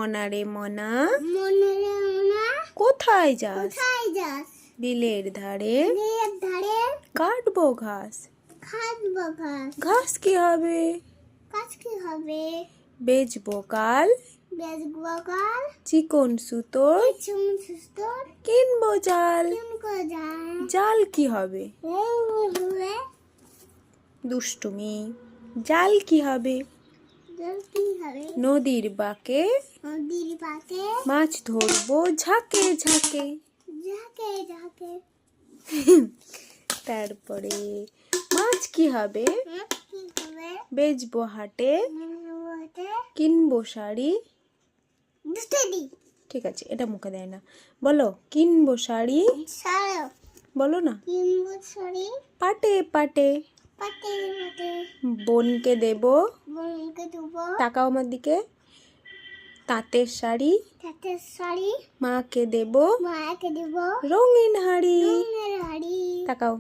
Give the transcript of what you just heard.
মনা রে মনা, মনে রে মনা, কোথায় যাস? কোথায় যাস? বিলের ধারে বিলের ধারে কাটবো ঘাস। খাটবো ঘাস। ঘাস কি হবে? ঘাস কি হবে? বেচবো কাল বেচবো কাল। চিকন সুতোর চুন সুস্তর কিনবো জাল। কিনবো যায়। জাল কি হবে? হবে দুষ্টুমি। জাল কি হবে? জল কি হবে? নদীর বাঁকে নদীর পাশে মাছ ধরবো ঝাঁকে ঝাঁকে। ঝাঁকে ঝাঁকে। তারপরে মাছ কি হবে? কি হবে? বেচবো হাটে বলতে কিনবো শাড়ি। দুষ্টুমি। ঠিক আছে, এটা মুখে দেয় না। বলো, কিনবো শাড়ি। সারো বলো না। কিনবো শাড়ি। পাটে পাটে পাটে পাটে বোনকে দেব। বোনকে দেবো। তাকাও আমার দিকে। তাঁতের শাড়ি তাঁতের শাড়ি। মাকে দেব। মাকে দেবো। রঙিন হাড়ি। রঙের হাড়ি। তাকাও।